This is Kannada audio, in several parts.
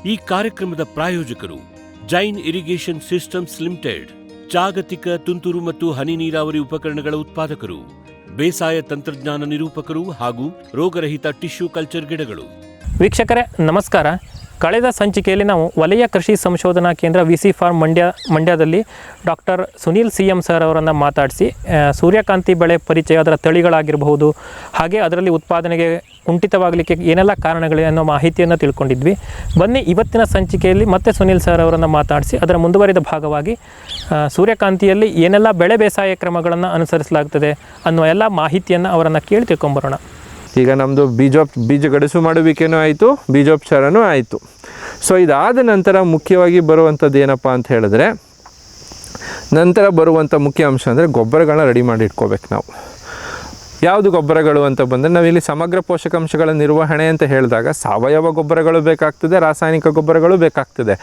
ಈ ಕಾರ್ಯಕ್ರಮದ ಪ್ರಾಯೋಜಕರು ಜೈನ್ ಇರಿಗೇಷನ್ ಸಿಸ್ಟಮ್ಸ್ ಲಿಮಿಟೆಡ್, ಜಾಗತಿಕ ತುಂತುರು ಮತ್ತು ಹನಿ ನೀರಾವರಿ ಉಪಕರಣಗಳ ಉತ್ಪಾದಕರು, ಬೇಸಾಯ ತಂತ್ರಜ್ಞಾನ ನಿರೂಪಕರು ಹಾಗೂ ರೋಗರಹಿತ ಟಿಶ್ಯೂ ಕಲ್ಚರ್ ಗಿಡಗಳು. ವೀಕ್ಷಕರೇ ನಮಸ್ಕಾರ. ಕಳೆದ ಸಂಚಿಕೆಯಲ್ಲಿ ನಾವು ವಲಯ ಕೃಷಿ ಸಂಶೋಧನಾ ಕೇಂದ್ರ ವಿಸಿ ಫಾರ್ಮ್ ಮಂಡ್ಯದಲ್ಲಿ ಡಾಕ್ಟರ್ ಸುನೀಲ್ CM ಸರ್ ಅವರನ್ನು ಮಾತಾಡಿಸಿ ಸೂರ್ಯಕಾಂತಿ ಬೆಳೆ ಪರಿಚಯ, ಅದರ ತಳಿಗಳಾಗಿರಬಹುದು, ಹಾಗೆ ಅದರಲ್ಲಿ ಉತ್ಪಾದನೆಗೆ ಕುಂಠಿತವಾಗಲಿಕ್ಕೆ ಏನೆಲ್ಲ ಕಾರಣಗಳಿವೆ ಅನ್ನೋ ಮಾಹಿತಿಯನ್ನು ತಿಳ್ಕೊಂಡಿದ್ವಿ. ಬನ್ನಿ ಇವತ್ತಿನ ಸಂಚಿಕೆಯಲ್ಲಿ ಮತ್ತೆ ಸುನೀಲ್ ಸರ್ ಅವರನ್ನು ಮಾತಾಡಿಸಿ ಅದರ ಮುಂದುವರಿದ ಭಾಗವಾಗಿ ಸೂರ್ಯಕಾಂತಿಯಲ್ಲಿ ಏನೆಲ್ಲ ಬೆಳೆ ಬೇಸಾಯ ಕ್ರಮಗಳನ್ನು ಅನುಸರಿಸಲಾಗ್ತದೆ ಅನ್ನೋ ಎಲ್ಲ ಮಾಹಿತಿಯನ್ನು ಅವರನ್ನು ಕೇಳಿ ತಿಳ್ಕೊಂಬರೋಣ. ಈಗ ನಮ್ಮದು ಬೀಜ ಗಡಸು ಮಾಡುವಿಕೆನೂ ಆಯಿತು, ಬೀಜೋಪಚಾರನೂ ಆಯಿತು. ಸೊ ಇದಾದ ನಂತರ ಮುಖ್ಯವಾಗಿ ಬರುವಂಥದ್ದು ಏನಪ್ಪ ಅಂತ ಹೇಳಿದ್ರೆ, ನಂತರ ಬರುವಂಥ ಮುಖ್ಯ ಅಂಶ ಅಂದರೆ ಗೊಬ್ಬರಗಳನ್ನ ರೆಡಿ ಮಾಡಿ ಇಟ್ಕೋಬೇಕು ನಾವು. ಯಾವುದು ಗೊಬ್ಬರಗಳು ಅಂತ ಬಂದರೆ, ನಾವಿಲ್ಲಿ ಸಮಗ್ರ ಪೋಷಕಾಂಶಗಳ ನಿರ್ವಹಣೆ ಅಂತ ಹೇಳಿದಾಗ ಸಾವಯವ ಗೊಬ್ಬರಗಳು ಬೇಕಾಗ್ತದೆ, ರಾಸಾಯನಿಕ ಗೊಬ್ಬರಗಳು ಬೇಕಾಗ್ತದೆ.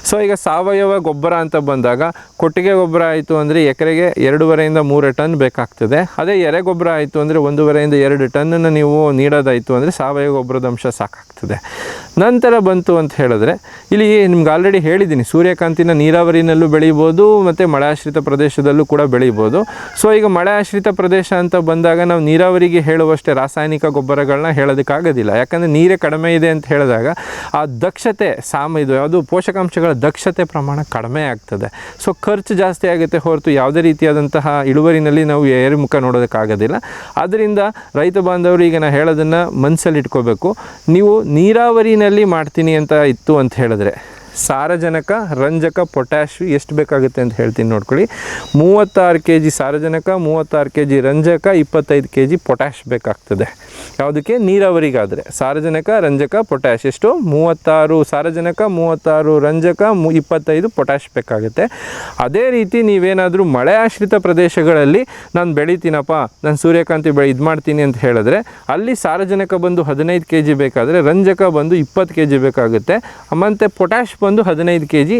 ಸೊ ಈಗ ಸಾವಯವ ಗೊಬ್ಬರ ಅಂತ ಬಂದಾಗ ಕೊಟ್ಟಿಗೆ ಗೊಬ್ಬರ ಆಯಿತು ಅಂದರೆ ಎಕರೆಗೆ 2.5-3 ಟನ್ ಬೇಕಾಗ್ತದೆ. ಅದೇ ಎರೆ ಗೊಬ್ಬರ ಆಯಿತು ಅಂದರೆ 1.5-2 ಟನ್ನನ್ನು ನೀವು ನೀಡೋದಾಯಿತು ಅಂದರೆ ಸಾವಯವ ಗೊಬ್ಬರದ ಅಂಶ ಸಾಕಾಗ್ತದೆ. ನಂತರ ಬಂತು ಅಂತ ಹೇಳಿದ್ರೆ, ಇಲ್ಲಿ ನಿಮ್ಗೆ ಆಲ್ರೆಡಿ ಹೇಳಿದ್ದೀನಿ, ಸೂರ್ಯಕಾಂತಿನ ನೀರಾವರಿನಲ್ಲೂ ಬೆಳೀಬೋದು ಮತ್ತು ಮಳೆಯಾಶ್ರಿತ ಪ್ರದೇಶದಲ್ಲೂ ಕೂಡ ಬೆಳೀಬೋದು. ಸೊ ಈಗ ಮಳೆಯಾಶ್ರಿತ ಪ್ರದೇಶ ಅಂತ ಬಂದಾಗ ನಾವು ನೀರಾವರಿಗೆ ಹೇಳುವಷ್ಟೇ ರಾಸಾಯನಿಕ ಗೊಬ್ಬರಗಳನ್ನ ಹೇಳೋದಕ್ಕಾಗೋದಿಲ್ಲ. ಯಾಕಂದರೆ ನೀರೇ ಕಡಿಮೆ ಇದೆ ಅಂತ ಹೇಳಿದಾಗ ಆ ದಕ್ಷತೆ ಯಾವುದು ಪೋಷಕಾಂಶಗಳ ದಕ್ಷತೆ ಪ್ರಮಾಣ ಕಡಿಮೆ ಆಗ್ತದೆ. ಸೊ ಖರ್ಚು ಜಾಸ್ತಿ ಆಗುತ್ತೆ ಹೊರತು ಯಾವುದೇ ರೀತಿಯಾದಂತಹ ಇಳುವರಿನಲ್ಲಿ ನಾವು ಏರುಮುಖ ನೋಡೋದಕ್ಕಾಗೋದಿಲ್ಲ. ಆದ್ದರಿಂದ ರೈತ ಬಾಂಧವರು ಈಗ ನಾನು ಹೇಳೋದನ್ನು ಮನಸ್ಸಲ್ಲಿ ಇಟ್ಕೋಬೇಕು. ನೀವು ನೀರಾವರಿನಲ್ಲಿ ಮಾಡ್ತೀನಿ ಅಂತ ಇತ್ತು ಅಂತ ಹೇಳಿದ್ರೆ ಸಾರಜನಕ, ರಂಜಕ, ಪೊಟ್ಯಾಶ್ ಎಷ್ಟು ಬೇಕಾಗುತ್ತೆ ಅಂತ ಹೇಳ್ತೀನಿ ನೋಡ್ಕೊಳ್ಳಿ. 36 kg ಸಾರಜನಕ, 36 kg ರಂಜಕ, 25 kg ಪೊಟ್ಯಾಶ್ ಬೇಕಾಗ್ತದೆ. ಯಾವುದಕ್ಕೆ? ನೀರಾವರಿಗಾದರೆ ಸಾರಜನಕ, ರಂಜಕ, ಪೊಟ್ಯಾಶ್ ಎಷ್ಟು? 36 ಸಾರಜನಕ, 36 ರಂಜಕ, 25 ಪೊಟ್ಯಾಶ್ ಬೇಕಾಗುತ್ತೆ. ಅದೇ ರೀತಿ ನೀವೇನಾದರೂ ಮಳೆ ಆಶ್ರಿತ ಪ್ರದೇಶಗಳಲ್ಲಿ ನಾನು ಬೆಳಿತೀನಪ್ಪ, ನಾನು ಸೂರ್ಯಕಾಂತಿ ಇದು ಮಾಡ್ತೀನಿ ಅಂತ ಹೇಳಿದ್ರೆ ಅಲ್ಲಿ ಸಾರಜನಕ ಬಂದು 15 kg ಬೇಕಾದರೆ ರಂಜಕ ಬಂದು 20 kg ಬೇಕಾಗುತ್ತೆ. ಮತ್ತು ಪೊಟ್ಯಾಶ್ ಬಂದು 15 kg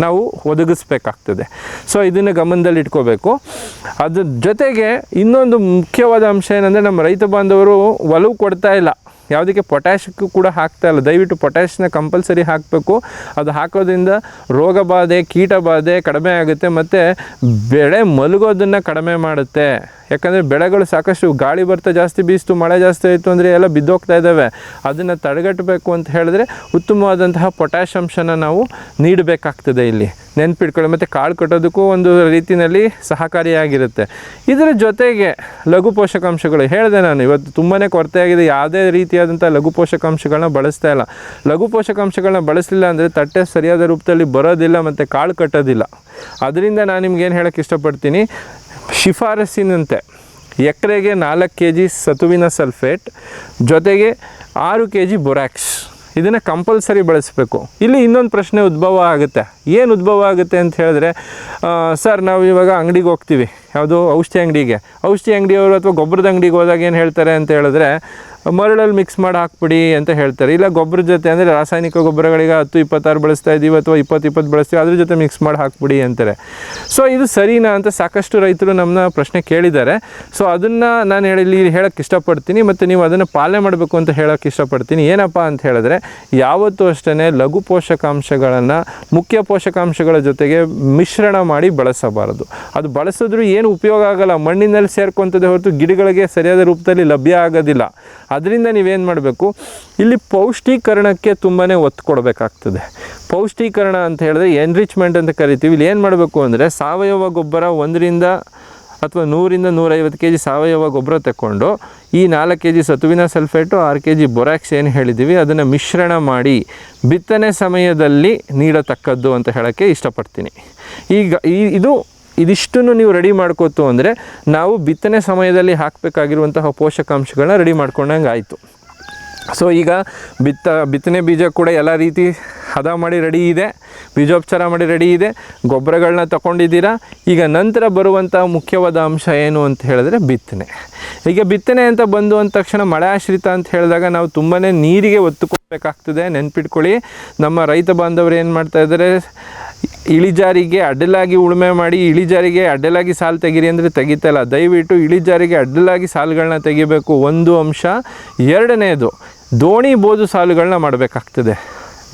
ನಾವು ಒದಗಿಸ್ಬೇಕಾಗ್ತದೆ. ಸೊ ಇದನ್ನು ಗಮನದಲ್ಲಿ ಇಟ್ಕೋಬೇಕು. ಅದ್ರ ಜೊತೆಗೆ ಇನ್ನೊಂದು ಮುಖ್ಯವಾದ ಅಂಶ ಏನಂದರೆ, ನಮ್ಮ ರೈತ ಬಾಂಧವರು ಒಲವು ಕೊಡ್ತಾ ಇಲ್ಲ ಯಾವುದಕ್ಕೆ? ಪೊಟ್ಯಾಶಕ್ಕೂ ಕೂಡ ಹಾಕ್ತಾ ಇಲ್ಲ. ದಯವಿಟ್ಟು ಪೊಟ್ಯಾಶನ್ನ ಕಂಪಲ್ಸರಿ ಹಾಕಬೇಕು. ಅದು ಹಾಕೋದ್ರಿಂದ ರೋಗ ಬಾಧೆ, ಕೀಟ ಬಾಧೆ ಕಡಿಮೆ ಆಗುತ್ತೆ ಮತ್ತು ಬೆಳೆ ಮಲಗೋದನ್ನು ಕಡಿಮೆ ಮಾಡುತ್ತೆ. ಯಾಕಂದರೆ ಬೆಳೆಗಳು ಸಾಕಷ್ಟು ಗಾಳಿ ಬರ್ತಾ ಜಾಸ್ತಿ ಬೀಸ್ತು, ಮಳೆ ಜಾಸ್ತಿ ಆಯಿತು ಅಂದರೆ ಎಲ್ಲ ಬಿದ್ದೋಗ್ತಾ ಇದ್ದಾವೆ. ಅದನ್ನು ತಡೆಗಟ್ಟಬೇಕು ಅಂತ ಹೇಳಿದ್ರೆ ಉತ್ತಮವಾದಂತಹ ಪೊಟ್ಯಾಶ್ ಅಂಶನ ನಾವು ನೀಡಬೇಕಾಗ್ತದೆ. ಇಲ್ಲಿ ನೆನ್ಪಿಟ್ಕೊಳ್ಳಿ. ಮತ್ತು ಕಾಳು ಕಟ್ಟೋದಕ್ಕೂ ಒಂದು ರೀತಿಯಲ್ಲಿ ಸಹಕಾರಿಯಾಗಿರುತ್ತೆ. ಇದರ ಜೊತೆಗೆ ಲಘು ಪೋಷಕಾಂಶಗಳು ಹೇಳಿದೆ ನಾನು, ಇವತ್ತು ತುಂಬಾ ಕೊರತೆಯಾಗಿದೆ. ಯಾವುದೇ ರೀತಿಯಾದಂಥ ಲಘು ಪೋಷಕಾಂಶಗಳನ್ನ ಬಳಸ್ತಾ ಇಲ್ಲ. ಲಘು ಪೋಷಕಾಂಶಗಳನ್ನ ಬಳಸಲಿಲ್ಲ ಅಂದರೆ ತಟ್ಟೆ ಸರಿಯಾದ ರೂಪದಲ್ಲಿ ಬರೋದಿಲ್ಲ ಮತ್ತು ಕಾಳು ಕಟ್ಟೋದಿಲ್ಲ. ಅದರಿಂದ ನಾನು ನಿಮ್ಗೇನು ಹೇಳೋಕ್ಕೆ ಇಷ್ಟಪಡ್ತೀನಿ, ಶಿಫಾರಸ್ಸಿನಂತೆ ಎಕರೆಗೆ 4 kg ಸತುವಿನ ಸಲ್ಫೇಟ್ ಜೊತೆಗೆ 6 kg ಬೊರಾಕ್ಸ್ ಇದನ್ನು ಕಂಪಲ್ಸರಿ ಬಳಸಬೇಕು. ಇಲ್ಲಿ ಇನ್ನೊಂದು ಪ್ರಶ್ನೆ ಉದ್ಭವ ಆಗುತ್ತೆ. ಏನು ಉದ್ಭವ ಆಗುತ್ತೆ ಅಂತ ಹೇಳಿದ್ರೆ, ಸರ್ ನಾವು ಇವಾಗ ಅಂಗಡಿಗೆ ಹೋಗ್ತೀವಿ, ಯಾವುದು ಔಷಧಿ ಅಂಗಡಿಯವರು ಅಥವಾ ಗೊಬ್ಬರದ ಅಂಗಡಿಗೆ ಹೋದಾಗ ಏನು ಹೇಳ್ತಾರೆ ಅಂತ ಹೇಳಿದ್ರೆ, ಮರಳಲ್ಲಿ ಮಿಕ್ಸ್ ಮಾಡಿ ಹಾಕ್ಬಿಡಿ ಅಂತ ಹೇಳ್ತಾರೆ. ಇಲ್ಲ ಗೊಬ್ಬರದ ಜೊತೆ ಅಂದರೆ ರಾಸಾಯನಿಕ ಗೊಬ್ಬರಗಳಿಗೆ 10-26 ಬಳಸ್ತಾ ಇದ್ದೀವಿ ಅಥವಾ 20-20 ಬಳಸ್ತೀವಿ, ಅದ್ರ ಜೊತೆ ಮಿಕ್ಸ್ ಮಾಡಿ ಹಾಕ್ಬಿಡಿ ಅಂತಾರೆ. ಸೊ ಇದು ಸರಿನಾ ಅಂತ ಸಾಕಷ್ಟು ರೈತರು ನಮ್ಮನ್ನ ಪ್ರಶ್ನೆ ಕೇಳಿದ್ದಾರೆ. ಸೊ ಅದನ್ನು ನಾನು ಹೇಳೋಕ್ಕೆ ಇಷ್ಟಪಡ್ತೀನಿ ಮತ್ತು ನೀವು ಅದನ್ನು ಪಾಲನೆ ಮಾಡಬೇಕು ಅಂತ ಹೇಳೋಕ್ಕೆ ಇಷ್ಟಪಡ್ತೀನಿ. ಏನಪ್ಪ ಅಂತ ಹೇಳಿದ್ರೆ, ಯಾವತ್ತೂ ಅಷ್ಟೇ ಲಘು ಪೋಷಕಾಂಶಗಳನ್ನು ಮುಖ್ಯ ಪೋಷಕಾಂಶಗಳ ಜೊತೆಗೆ ಮಿಶ್ರಣ ಮಾಡಿ ಬಳಸಬಾರದು. ಅದು ಬಳಸಿದ್ರೂ ಏನು ಉಪಯೋಗ ಆಗಲ್ಲ, ಮಣ್ಣಿನಲ್ಲಿ ಸೇರ್ಕೊಂತದೆ ಹೊರತು ಗಿಡಗಳಿಗೆ ಸರಿಯಾದ ರೂಪದಲ್ಲಿ ಲಭ್ಯ ಆಗೋದಿಲ್ಲ. ಅದರಿಂದ ನೀವೇನು ಮಾಡಬೇಕು, ಇಲ್ಲಿ ಪೌಷ್ಟೀಕರಣಕ್ಕೆ ತುಂಬಾ ಒತ್ತು ಕೊಡಬೇಕಾಗ್ತದೆ. ಪೌಷ್ಟೀಕರಣ ಅಂತ ಹೇಳಿದ್ರೆ ಎನ್ರಿಚ್ಮೆಂಟ್ ಅಂತ ಕರಿತೀವಿ. ಇಲ್ಲಿ ಏನು ಮಾಡಬೇಕು ಅಂದರೆ, ಸಾವಯವ ಗೊಬ್ಬರ 100 ಅಥವಾ 100-150 kg ಸಾವಯವ ಗೊಬ್ಬರ ತಗೊಂಡು ಈ 4 kg ಸತುವಿನ ಸಲ್ಫೇಟು, 6 kg ಬೊರಾಕ್ಸ್ ಏನು ಹೇಳಿದ್ದೀವಿ ಅದನ್ನು ಮಿಶ್ರಣ ಮಾಡಿ ಬಿತ್ತನೆ ಸಮಯದಲ್ಲಿ ನೀಡತಕ್ಕದ್ದು ಅಂತ ಹೇಳೋಕ್ಕೆ ಇಷ್ಟಪಡ್ತೀನಿ. ಈಗ ಇದಿಷ್ಟನ್ನು ನೀವು ರೆಡಿ ಮಾಡ್ಕೋತು ಅಂದರೆ ನಾವು ಬಿತ್ತನೆ ಸಮಯದಲ್ಲಿ ಹಾಕಬೇಕಾಗಿರುವಂತಹ ಪೋಷಕಾಂಶಗಳನ್ನ ರೆಡಿ ಮಾಡ್ಕೊಂಡಂಗೆ ಆಯಿತು. ಸೊ ಈಗ ಬಿತ್ತನೆ ಬೀಜ ಕೂಡ ಎಲ್ಲ ರೀತಿ ಹದ ಮಾಡಿ ರೆಡಿ ಇದೆ, ಬೀಜೋಪಚಾರ ಮಾಡಿ ರೆಡಿ ಇದೆ, ಗೊಬ್ಬರಗಳನ್ನ ತಗೊಂಡಿದ್ದೀರಾ. ಈಗ ನಂತರ ಬರುವಂಥ ಮುಖ್ಯವಾದ ಅಂಶ ಏನು ಅಂತ ಹೇಳಿದ್ರೆ ಬಿತ್ತನೆ. ಈಗ ಬಿತ್ತನೆ ಅಂತ ಬಂದು ಅಂದ ತಕ್ಷಣ ಮಳೆ ಆಶ್ರಿತ ಅಂತ ಹೇಳಿದಾಗ ನಾವು ತುಂಬಾ ನೀರಿಗೆ ಒತ್ತು ಕೊಡಬೇಕಾಗ್ತದೆ. ನೆನ್ಪಿಟ್ಕೊಳ್ಳಿ, ನಮ್ಮ ರೈತ ಬಾಂಧವರು ಏನು ಮಾಡ್ತಾ ಇದ್ದಾರೆ, ಇಳಿಜಾರಿಗೆ ಅಡ್ಡಲಾಗಿ ಉಳುಮೆ ಮಾಡಿ ಇಳಿಜಾರಿಗೆ ಅಡ್ಡಲಾಗಿ ಸಾಲು ತೆಗೀರಿ ಅಂದರೆ ತೆಗಿತಲ್ಲ. ದಯವಿಟ್ಟು ಇಳಿಜಾರಿಗೆ ಅಡ್ಡಲಾಗಿ ಸಾಲುಗಳನ್ನ ತೆಗಿಬೇಕು, ಒಂದು ಅಂಶ. ಎರಡನೇದು, ದೋಣಿ ಬೋದು ಸಾಲುಗಳನ್ನ ಮಾಡಬೇಕಾಗ್ತದೆ.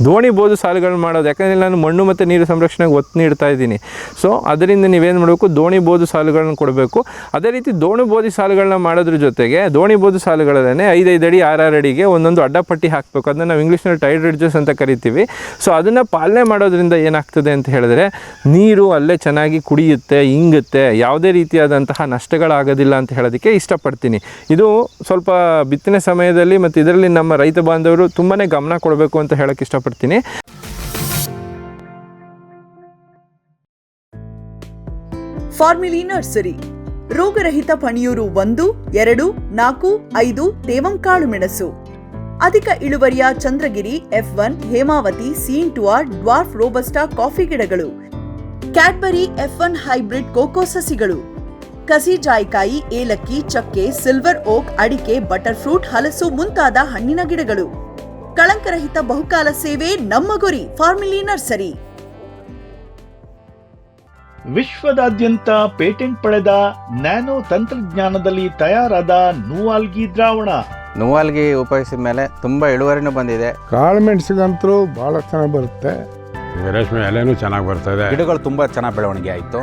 ದೋಣಿ ಬೋದು ಸಾಲುಗಳನ್ನ ಮಾಡೋದು, ಯಾಕಂದರೆ ನಾನು ಮಣ್ಣು ಮತ್ತು ನೀರು ಸಂರಕ್ಷಣೆಗೆ ಒತ್ತು ನೀಡ್ತಾ ಇದ್ದೀನಿ. ಸೊ ಅದರಿಂದ ನೀವೇನು ಮಾಡಬೇಕು, ದೋಣಿ ಬೋದು ಸಾಲುಗಳನ್ನ ಕೊಡಬೇಕು. ಅದೇ ರೀತಿ ದೋಣಿ ಬೋದಿ ಸಾಲುಗಳನ್ನ ಮಾಡೋದ್ರ ಜೊತೆಗೆ ದೋಣಿ ಬೋದು ಸಾಲುಗಳನ್ನೇ 5 ಅಡಿ 6 ಅಡಿಗೆ ಒಂದೊಂದು ಅಡ್ಡಪಟ್ಟಿ ಹಾಕಬೇಕು. ಅದನ್ನು ನಾವು ಇಂಗ್ಲೀಷ್ನಲ್ಲಿ ಟೈಡ್ ರಿಡ್ಜಸ್ ಅಂತ ಕರಿತೀವಿ. ಸೊ ಅದನ್ನು ಪಾಲನೆ ಮಾಡೋದ್ರಿಂದ ಏನಾಗ್ತದೆ ಅಂತ ಹೇಳಿದ್ರೆ ನೀರು ಅಲ್ಲೇ ಚೆನ್ನಾಗಿ ಕುಡಿಯುತ್ತೆ, ಇಂಗುತ್ತೆ, ಯಾವುದೇ ರೀತಿಯಾದಂತಹ ನಷ್ಟಗಳಾಗೋದಿಲ್ಲ ಅಂತ ಹೇಳೋದಕ್ಕೆ ಇಷ್ಟಪಡ್ತೀನಿ. ಇದು ಸ್ವಲ್ಪ ಬಿತ್ತನೆ ಸಮಯದಲ್ಲಿ ಮತ್ತು ಇದರಲ್ಲಿ ನಮ್ಮ ರೈತ ಬಾಂಧವರು ತುಂಬಾ ಗಮನ ಕೊಡಬೇಕು ಅಂತ ಹೇಳೋಕ್ಕೆ ಇಷ್ಟಪಡ್ತೀನಿ. ಫಾರ್ಮಿಲಿ ನರ್ಸರಿ, ರೋಗರಹಿತ ಪಣಿಯೂರು 1, 2, 4, 5 ತೇವಂಕಾಳು ಮೆಣಸು, ಅಧಿಕ ಇಳುವರಿಯ Chandragiri F1, Hemavati, C/R dwarf robusta coffee ಗಿಡಗಳು, ಕ್ಯಾಡ್ಬರಿ F1 ಹೈಬ್ರಿಡ್ ಕೋಕೋ ಸಸಿಗಳು, ಕಸಿ ಜಾಯಿಕಾಯಿ, ಏಲಕ್ಕಿ, ಚಕ್ಕೆ, ಸಿಲ್ವರ್ ಓಕ್, ಅಡಿಕೆ, ಬಟರ್ ಫ್ರೂಟ್, ಹಲಸು ಮುಂತಾದ ಹಣ್ಣಿನ ಗಿಡಗಳು. ಕಳಂಕರಹಿತ ಬಹುಕಾಲ ಸೇವೆ ನಮ್ಮ ಗುರಿ. ಫಾರ್ಮಿಲಿ ನರ್ಸರಿ. ವಿಶ್ವದಾದ್ಯಂತ ಪೇಟೆಂಟ್ ಪಡೆದ ನ್ಯಾನೋ ತಂತ್ರಜ್ಞಾನದಲ್ಲಿ ತಯಾರಾದ ನೂವಾಲ್ಗಿ ದ್ರಾವಣ. ನೂವಾಲ್ಗಿ ಉಪಯೋಗಿಸಿದ ಮೇಲೆ ತುಂಬ ಇಳುವರಿನೂ ಬಂದಿದೆ. ಕಾಳು ಮೆಣಸಿಗಂತೂ ಭಾಳ ಚೆನ್ನಾಗಿ ಬರುತ್ತೆ. ರೇಷ್ಮೆ ಎಲೆನೂ ಚೆನ್ನಾಗಿ ಬರ್ತದೆ. ಗಿಡಗಳು ತುಂಬ ಚೆನ್ನಾಗಿ ಬೆಳವಣಿಗೆ ಆಯಿತು.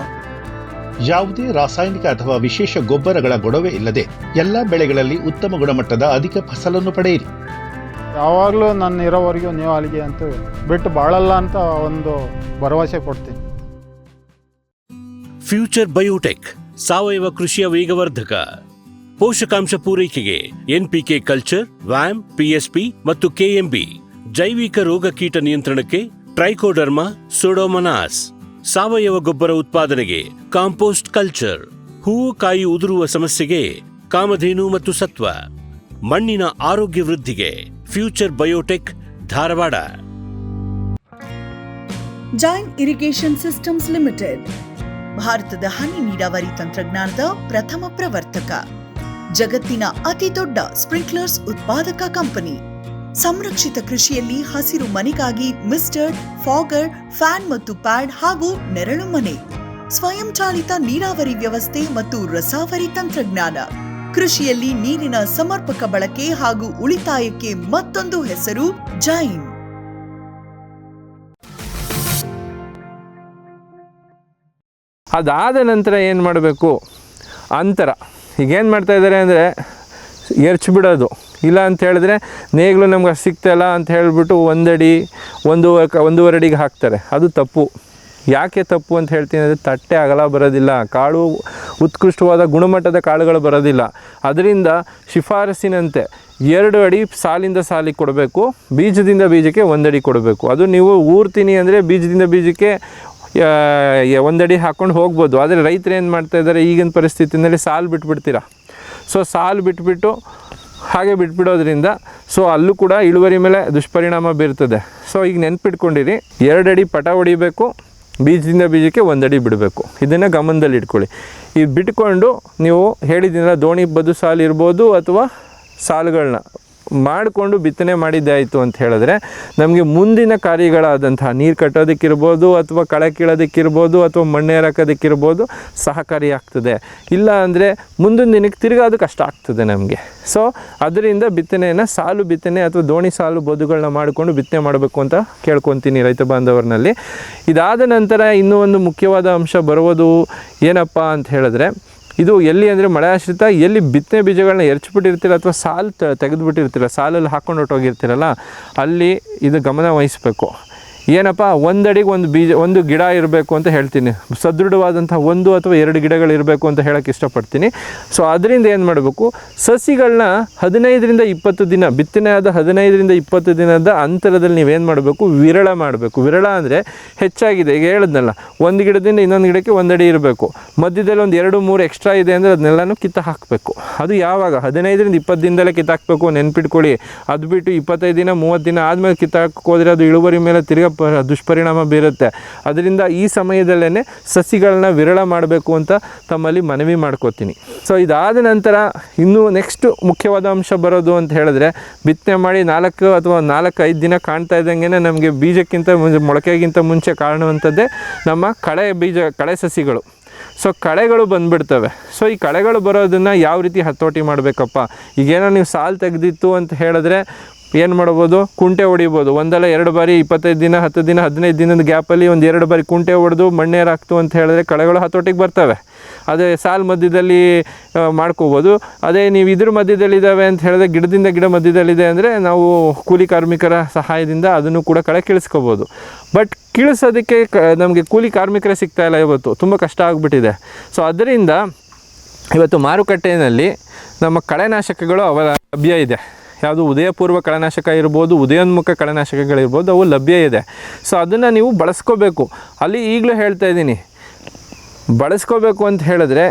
ಯಾವುದೇ ರಾಸಾಯನಿಕ ಅಥವಾ ವಿಶೇಷ ಗೊಬ್ಬರಗಳ ಗೊಡವೆ ಇಲ್ಲದೆ ಎಲ್ಲ ಬೆಳೆಗಳಲ್ಲಿ ಉತ್ತಮ ಗುಣಮಟ್ಟದ ಅಧಿಕ ಫಸಲನ್ನು ಪಡೆಯಿರಿ. ಯಾವಾಗಲೂ ನನ್ನ ಇರೋವರೆಗೂ ನೀವು ಅಲ್ಲಿಗೆ ಅಂತ ಬಿಟ್ಟು ಬಾಳಲ್ಲ ಅಂತ ಒಂದು ಭರವಸೆ ಕೊಡ್ತೀನಿ. ಫ್ಯೂಚರ್ ಬಯೋಟೆಕ್ ಸಾವಯವ ಕೃಷಿಯ ವೇಗವರ್ಧಕ. ಪೋಷಕಾಂಶ ಪೂರೈಕೆಗೆ NPK ಕಲ್ಚರ್, ವ್ಯಾಮ್, PSP ಮತ್ತು KMB. ಜೈವಿಕ ರೋಗ ಕೀಟ ನಿಯಂತ್ರಣಕ್ಕೆ ಟ್ರೈಕೋಡರ್ಮಾ, ಸೂಡೋಮೊನಾಸ್. ಸಾವಯವ ಗೊಬ್ಬರ ಉತ್ಪಾದನೆಗೆ ಕಾಂಪೋಸ್ಟ್ ಕಲ್ಚರ್. ಹೂವು ಕಾಯಿ ಉದುರುವ ಸಮಸ್ಯೆಗೆ ಕಾಮಧೇನು ಮತ್ತು ಸತ್ವ. ಮಣ್ಣಿನ ಆರೋಗ್ಯ ವೃದ್ಧಿಗೆ future biotech, Dharwad. Jain irrigation systems limited, ಭಾರತದ ಹನಿ ನೀರಾವರಿ ತಂತ್ರಜ್ಞಾನದ ಪ್ರಥಮ ಪ್ರವರ್ತಕ, ಜಗತ್ತಿನ ಅತಿ ದೊಡ್ಡ ಸ್ಪ್ರಿಂಕ್ಲರ್ಸ್ ಉತ್ಪಾದಕ ಕಂಪನಿ. ಸಂರಕ್ಷಿತ ಕೃಷಿಯಲ್ಲಿ ಹಸಿರು ಮನೆಗಾಗಿ ಮಿಸ್ಟರ್, ಫಾಗರ್, ಫ್ಯಾನ್ ಮತ್ತು ಪ್ಯಾಡ್ ಹಾಗೂ ನೆರಳು ಮನೆ, ಸ್ವಯಂ ಚಾಲಿತ ನೀರಾವರಿ ವ್ಯವಸ್ಥೆ ಮತ್ತು ರಸಾವರಿ ತಂತ್ರಜ್ಞಾನ. ಕೃಷಿಯಲ್ಲಿ ನೀರಿನ ಸಮರ್ಪಕ ಬಳಕೆ ಹಾಗೂ ಉಳಿತಾಯಕ್ಕೆ ಮತ್ತೊಂದು ಹೆಸರು ಜೈನ್. ಅದಾದ ನಂತರ ಏನು ಮಾಡಬೇಕು, ಅಂತರ. ಈಗೇನು ಮಾಡ್ತಾ ಇದ್ದಾರೆ ಅಂದರೆ ಬಿಡೋದು. ಇಲ್ಲ ಅಂತ ಹೇಳಿದ್ರೆ ನೇಗಿಲು ನಮ್ಗೆ ಅಷ್ಟು ಸಿಗ್ತಾಯಿಲ್ಲ ಅಂತ ಹೇಳಿಬಿಟ್ಟು 1 ಅಡಿ 1.5 ಅಡಿಗೆ ಹಾಕ್ತಾರೆ. ಅದು ತಪ್ಪು. ಯಾಕೆ ತಪ್ಪು ಅಂತ ಹೇಳ್ತೀನಿ ಅಂದರೆ ತಟ್ಟೆ ಅಗಲ ಬರೋದಿಲ್ಲ, ಕಾಳು ಉತ್ಕೃಷ್ಟವಾದ ಗುಣಮಟ್ಟದ ಕಾಳುಗಳು ಬರೋದಿಲ್ಲ. ಅದರಿಂದ ಶಿಫಾರಸಿನಂತೆ 2 ಅಡಿ ಸಾಲಿಂದ ಸಾಲಿಗೆ ಕೊಡಬೇಕು, ಬೀಜದಿಂದ ಬೀಜಕ್ಕೆ 1 ಅಡಿ ಕೊಡಬೇಕು. ಅದು ನೀವು ಊರ್ತೀನಿ ಅಂದರೆ ಬೀಜದಿಂದ ಬೀಜಕ್ಕೆ 1 ಅಡಿ ಹಾಕ್ಕೊಂಡು ಹೋಗ್ಬೋದು. ಆದರೆ ರೈತರು ಏನು ಮಾಡ್ತಾಯಿದ್ದಾರೆ ಈಗಿನ ಪರಿಸ್ಥಿತಿಯಲ್ಲಿ ಸಾಲು ಬಿಟ್ಬಿಡ್ತೀರಾ. ಸೊ ಸಾಲು ಬಿಟ್ಬಿಟ್ಟು ಹಾಗೆ ಬಿಟ್ಬಿಡೋದ್ರಿಂದ ಸೊ ಅಲ್ಲೂ ಕೂಡ ಇಳುವರಿ ಮೇಲೆ ದುಷ್ಪರಿಣಾಮ ಬೀರ್ತದೆ. ಸೊ ಈಗ ನೆನ್ಪಿಟ್ಕೊಂಡಿರಿ, 2 ಅಡಿ ಪಟ ಹೊಡಿಬೇಕು, ಬೀಜದಿಂದ ಬೀಜಕ್ಕೆ 1 ಅಡಿ ಬಿಡಬೇಕು. ಇದನ್ನು ಗಮನದಲ್ಲಿ ಇಟ್ಕೊಳ್ಳಿ. ಇದು ಬಿಟ್ಕೊಂಡು ನೀವು ಹೇಳಿದ್ದೀನಲ್ಲ, ದೋಣಿ ಬದು ಸಾಲು ಇರ್ಬೋದು ಅಥವಾ ಸಾಲುಗಳನ್ನ ಮಾಡಿಕೊಂಡು ಬಿತ್ತನೆ ಮಾಡಿದ್ದಾಯಿತು ಅಂತ ಹೇಳಿದ್ರೆ ನಮಗೆ ಮುಂದಿನ ಕಾರ್ಯಗಳಾದಂತಹ ನೀರು ಕಟ್ಟೋದಕ್ಕಿರ್ಬೋದು ಅಥವಾ ಕಳೆ ಕೀಳೋದಕ್ಕಿರ್ಬೋದು ಅಥವಾ ಮಣ್ಣೇರಾಕೋದಕ್ಕಿರ್ಬೋದು ಸಹಕಾರಿಯಾಗ್ತದೆ. ಇಲ್ಲ ಅಂದರೆ ಮುಂದಿನ ದಿನಕ್ಕೆ ತಿರುಗಾದು ಕಷ್ಟ ಆಗ್ತದೆ ನಮಗೆ. ಸೊ ಅದರಿಂದ ಬಿತ್ತನೆಯನ್ನು ಸಾಲು ಬಿತ್ತನೆ ಅಥವಾ ದೋಣಿ ಸಾಲು ಬದುಗಳನ್ನ ಮಾಡಿಕೊಂಡು ಬಿತ್ತನೆ ಮಾಡಬೇಕು ಅಂತ ಕೇಳ್ಕೊತೀನಿ ರೈತ ಬಾಂಧವರಲ್ಲಿ. ಇದಾದ ನಂತರ ಇನ್ನೂ ಒಂದು ಮುಖ್ಯವಾದ ಅಂಶ ಬರುವುದು ಏನಪ್ಪ ಅಂತ ಹೇಳಿದ್ರೆ, ಇದು ಎಲ್ಲಿ ಅಂದರೆ ಮಳೆ ಆಶ್ರಿತ ಎಲ್ಲಿ ಬಿತ್ತನೆ ಬೀಜಗಳನ್ನ ಎರಚಿಬಿಟ್ಟಿರ್ತೀರ ಅಥವಾ ಸಾಲು ತೆಗೆದುಬಿಟ್ಟಿರ್ತೀರ, ಸಾಲಲ್ಲಿ ಹಾಕ್ಕೊಂಡು ಹೊಟ್ಟೋಗಿರ್ತೀರಲ್ಲ, ಅಲ್ಲಿ ಇದು ಗಮನ ವಹಿಸಬೇಕು. ಏನಪ್ಪ, 1 ಅಡಿಗೆ ಒಂದು ಗಿಡ ಇರಬೇಕು ಅಂತ ಹೇಳ್ತೀನಿ. ಸದೃಢವಾದಂಥ 1 ಅಥವಾ 2 ಗಿಡಗಳಿರಬೇಕು ಅಂತ ಹೇಳೋಕ್ಕೆ ಇಷ್ಟಪಡ್ತೀನಿ. ಸೊ ಅದರಿಂದ ಏನು ಮಾಡಬೇಕು, ಸಸಿಗಳನ್ನ 15ರಿಂದ 20 ದಿನ, ಬಿತ್ತನೆ ಆದ 15ರಿಂದ 20 ದಿನದ ಅಂತರದಲ್ಲಿ ನೀವೇನು ಮಾಡಬೇಕು, ವಿರಳ ಮಾಡಬೇಕು. ವಿರಳ ಅಂದರೆ ಹೆಚ್ಚಾಗಿದೆ, ಈಗ ಹೇಳಿದ್ನಲ್ಲ, 1 ಗಿಡದಿಂದ ಇನ್ನೊಂದು ಗಿಡಕ್ಕೆ 1 ಅಡಿ ಇರಬೇಕು. ಮಧ್ಯದಲ್ಲಿ ಒಂದು 2-3 ಎಕ್ಸ್ಟ್ರಾ ಇದೆ ಅಂದರೆ ಅದನ್ನೆಲ್ಲನೂ ಕಿತ್ತು ಹಾಕಬೇಕು. ಅದು ಯಾವಾಗ, 15ರಿಂದ 20 ದಿನದಲ್ಲೇ ಕಿತ್ತಾಕಬೇಕು, ನೆನ್ಪಿಟ್ಕೊಳ್ಳಿ. ಅದು ಬಿಟ್ಟು 25 ದಿನ 30 ದಿನ ಆದಮೇಲೆ ಕಿತ್ತಾಕಕ್ಕೆ ಹೋದರೆ ಅದು ಇಳುವರಿ ಮೇಲೆ ತಿರ್ಗಾ ದುಷ್ಪರಿಣಾಮ ಬೀರುತ್ತೆ. ಅದರಿಂದ ಈ ಸಮಯದಲ್ಲೇ ಸಸಿಗಳನ್ನ ವಿರಳ ಮಾಡಬೇಕು ಅಂತ ತಮ್ಮಲ್ಲಿ ಮನವಿ ಮಾಡ್ಕೋತೀನಿ. ಸೊ ಇದಾದ ನಂತರ ಇನ್ನೂ ನೆಕ್ಸ್ಟ್ ಮುಖ್ಯವಾದ ಅಂಶ ಬರೋದು ಅಂತ ಹೇಳಿದ್ರೆ, ಬಿತ್ತನೆ ಮಾಡಿ 4 ಅಥವಾ 4-5 ದಿನ ಕಾಣ್ತಾ ಇದ್ದಂಗೆ ನಮಗೆ ಬೀಜಕ್ಕಿಂತ ಮೊಳಕೆಗಿಂತ ಮುಂಚೆ ಕಾಣುವಂಥದ್ದೇ ನಮ್ಮ ಕಳೆ ಸಸಿಗಳು. ಸೊ ಕಳೆಗಳು ಬಂದುಬಿಡ್ತವೆ. ಸೊ ಈ ಕಳೆಗಳು ಬರೋದನ್ನು ಯಾವ ರೀತಿ ಹತೋಟಿ ಮಾಡಬೇಕಪ್ಪ, ಈಗೇನೋ ನೀವು ಸಾಲು ತೆಗೆದಿತ್ತು ಅಂತ ಹೇಳಿದ್ರೆ ಏನು ಮಾಡ್ಬೋದು, ಕುಂಟೆ ಹೊಡಿಬೋದು. ಒಂದಲ್ಲ 2 ಬಾರಿ 25 ದಿನ 10 ದಿನ 15 ದಿನದ ಗ್ಯಾಪಲ್ಲಿ ಒಂದು 2 ಬಾರಿ ಕುಂಟೆ ಹೊಡೆದು ಮಣ್ಣೇರು ಹಾಕ್ತು ಅಂತ ಹೇಳಿದ್ರೆ ಕಳೆಗಳು ಹತೋಟಿಗೆ ಬರ್ತವೆ. ಅದೇ ಸಾಲು ಮಧ್ಯದಲ್ಲಿ ಮಾಡ್ಕೋಬೋದು. ಅದೇ ನೀವು ಇದ್ರ ಮಧ್ಯದಲ್ಲಿದ್ದಾವೆ ಅಂತ ಹೇಳಿದ್ರೆ, ಗಿಡದಿಂದ ಗಿಡ ಮಧ್ಯದಲ್ಲಿದೆ ಅಂದರೆ ನಾವು ಕೂಲಿ ಕಾರ್ಮಿಕರ ಸಹಾಯದಿಂದ ಅದನ್ನು ಕೂಡ ಕಳೆ ಕೀಳಿಸ್ಕೋಬೋದು. ಬಟ್ ಕೀಳಿಸೋದಕ್ಕೆ ನಮಗೆ ಕೂಲಿ ಕಾರ್ಮಿಕರೇ ಸಿಗ್ತಾಯಿಲ್ಲ, ಇವತ್ತು ತುಂಬ ಕಷ್ಟ ಆಗಿಬಿಟ್ಟಿದೆ. ಸೊ ಅದರಿಂದ ಇವತ್ತು ಮಾರುಕಟ್ಟೆಯಲ್ಲಿ ನಮ್ಮ ಕಳೆನಾಶಕಗಳು ಅವರ ಲಭ್ಯ ಇದೆ. ಯಾವುದು ಉದಯಪೂರ್ವ ಕಳೆನಾಶಕ ಇರ್ಬೋದು, ಉದಯೋನ್ಮುಖ ಕಳೆನಾಶಕಗಳಿರ್ಬೋದು, ಅವು ಲಭ್ಯ ಇದೆ. ಸೊ ಅದನ್ನು ನೀವು ಬಳಸ್ಕೋಬೇಕು. ಅಲ್ಲಿ ಈಗಲೂ ಹೇಳ್ತಾ ಇದ್ದೀನಿ, ಬಳಸ್ಕೋಬೇಕು ಅಂತ ಹೇಳಿದ್ರೆ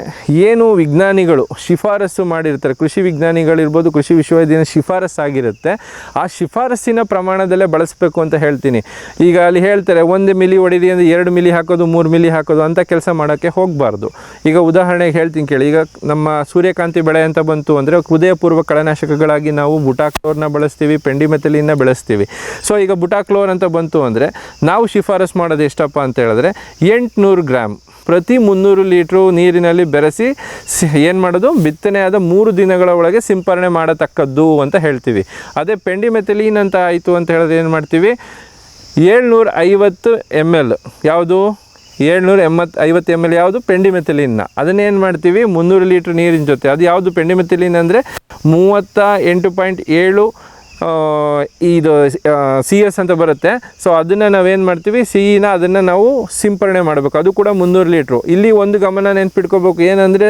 ಏನು ವಿಜ್ಞಾನಿಗಳು ಶಿಫಾರಸ್ಸು ಮಾಡಿರ್ತಾರೆ, ಕೃಷಿ ವಿಜ್ಞಾನಿಗಳಿರ್ಬೋದು, ಕೃಷಿ ವಿಶ್ವವಿದ್ಯಾಲಯ ಶಿಫಾರಸ್ಸಾಗಿರುತ್ತೆ, ಆ ಶಿಫಾರಸ್ಸಿನ ಪ್ರಮಾಣದಲ್ಲೇ ಬಳಸಬೇಕು ಅಂತ ಹೇಳ್ತೀನಿ. ಈಗ ಅಲ್ಲಿ ಹೇಳ್ತಾರೆ 1 ಮಿಲಿ ಹೊಡಿರಿ ಅಂದರೆ 2 ಮಿಲಿ ಹಾಕೋದು, 3 ಮಿಲಿ ಹಾಕೋದು ಅಂತ ಕೆಲಸ ಮಾಡೋಕ್ಕೆ ಹೋಗಬಾರ್ದು. ಈಗ ಉದಾಹರಣೆಗೆ ಹೇಳ್ತೀನಿ ಕೇಳಿ. ಈಗ ನಮ್ಮ ಸೂರ್ಯಕಾಂತಿ ಬೆಳೆ ಅಂತ ಬಂತು ಅಂದರೆ ಉದಯಪೂರ್ವ ಕಳೆನಾಶಕಗಳಾಗಿ ನಾವು ಬುಟಾಕ್ಲೋರ್ನ ಬಳಸ್ತೀವಿ, ಪೆಂಡಿಮೆಥಲಿನ್ನ ಬೆಳೆಸ್ತೀವಿ. ಸೊ ಈಗ ಬುಟಾಕ್ಲೋರ್ ಅಂತ ಬಂತು ಅಂದರೆ ನಾವು ಶಿಫಾರಸ್ ಮಾಡೋದು ಎಷ್ಟಪ್ಪ ಅಂತ ಹೇಳಿದ್ರೆ 800 ಗ್ರಾಮ್ ಪ್ರತಿ 300 ಲೀಟ್ರು ನೀರಿನಲ್ಲಿ ಬೆರೆಸಿ ಏನು ಮಾಡೋದು, ಬಿತ್ತನೆ ಆದ 3 ದಿನಗಳ ಒಳಗೆ ಸಿಂಪರಣೆ ಮಾಡತಕ್ಕದ್ದು ಅಂತ ಹೇಳ್ತೀವಿ. ಅದೇ ಪೆಂಡಿಮೆಥಲಿನ್ ಅಂತ ಆಯಿತು ಅಂತ ಹೇಳಿದ್ರೆ ಏನು ಮಾಡ್ತೀವಿ, 750 ml ಯಾವುದು 750 ml ಯಾವುದು ಪೆಂಡಿಮೆಥಲಿನ್ನ, ಅದನ್ನೇನು ಮಾಡ್ತೀವಿ 300 ಲೀಟ್ರ್ ನೀರಿನ ಜೊತೆ. ಅದು ಯಾವುದು ಪೆಂಡಿಮೆಥಲಿನ್ ಅಂದರೆ 38.7 ಇದು CS ಅಂತ ಬರುತ್ತೆ. ಸೊ ಅದನ್ನು ನಾವೇನು ಮಾಡ್ತೀವಿ, ಸಿಹಿನ ಅದನ್ನು ನಾವು ಸಿಂಪರಣೆ ಮಾಡಬೇಕು. ಅದು ಕೂಡ 300 ಲೀಟ್ರು. ಇಲ್ಲಿ ಒಂದು ಗಮನ ನೆನ್ಪಿಟ್ಕೋಬೇಕು, ಏನಂದರೆ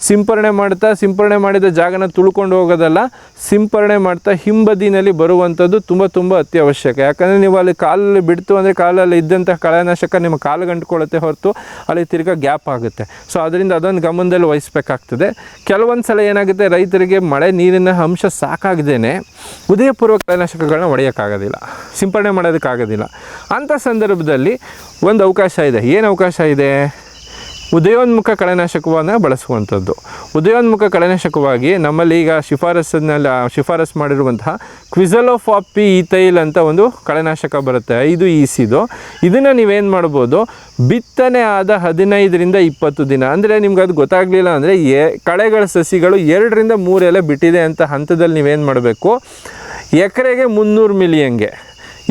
ಸಿಂಪರಣೆ ಮಾಡಿದ ಜಾಗನ ತುಳ್ಕೊಂಡು ಹೋಗೋದಲ್ಲ, ಸಿಂಪರಣೆ ಮಾಡ್ತಾ ಹಿಂಬದಿನಲ್ಲಿ ಬರುವಂಥದ್ದು ತುಂಬ ಅತ್ಯವಶ್ಯಕ. ಯಾಕಂದರೆ ನೀವು ಅಲ್ಲಿ ಕಾಲಲ್ಲಿ ಬಿಡ್ತು ಅಂದರೆ ಕಾಲಲ್ಲಿ ಇದ್ದಂಥ ಕಳೆನಾಶಕ ನಿಮ್ಮ ಕಾಲಿಗೆ ಅಂಟ್ಕೊಳ್ಳುತ್ತೆ ಹೊರತು ಅಲ್ಲಿ ತಿರ್ಗಾ ಗ್ಯಾಪ್ ಆಗುತ್ತೆ. ಸೊ ಅದರಿಂದ ಅದೊಂದು ಗಮನದಲ್ಲಿ ವಹಿಸಬೇಕಾಗ್ತದೆ. ಕೆಲವೊಂದು ಸಲ ಏನಾಗುತ್ತೆ, ರೈತರಿಗೆ ಮಳೆ ನೀರಿನ ಅಂಶ ಸಾಕಾಗದೇನೆ ಉದಯಪೂರ್ವ ಕಳೆನಾಶಕಗಳನ್ನ ಹೊಡೆಯೋಕ್ಕಾಗೋದಿಲ್ಲ, ಸಿಂಪರಣೆ ಮಾಡೋದಕ್ಕಾಗೋದಿಲ್ಲ. ಅಂಥ ಸಂದರ್ಭದಲ್ಲಿ ಒಂದು ಅವಕಾಶ ಇದೆ. ಏನು ಅವಕಾಶ ಇದೆ, ಉದಯೋನ್ಮುಖ ಕಳೆನಾಶಕವನ್ನು ಬಳಸುವಂಥದ್ದು. ಉದಯೋನ್ಮುಖ ಕಳೆನಾಶಕವಾಗಿ ನಮ್ಮಲ್ಲಿ ಈಗ ಶಿಫಾರಸ್ ಮಾಡಿರುವಂತಹ ಕ್ವಿಝಲೋಫಾಪಿ ಈಥೈಲ್ ಅಂತ ಒಂದು ಕಳೆನಾಶಕ ಬರುತ್ತೆ, 5 ECದು. ಇದನ್ನು ನೀವೇನು ಮಾಡ್ಬೋದು, ಬಿತ್ತನೆ ಆದ 15ರಿಂದ 20 ದಿನ ಅಂದರೆ ನಿಮ್ಗೆ ಅದು ಗೊತ್ತಾಗಲಿಲ್ಲ ಅಂದರೆ ಕಳೆಗಳ ಸಸಿಗಳು 2ರಿಂದ 3 ಎಲೆ ಬಿಟ್ಟಿದೆ ಅಂತ ಹಂತದಲ್ಲಿ ನೀವೇನು ಮಾಡಬೇಕು, ಎಕರೆಗೆ 300 ಮಿಲಿಯಂಗೆ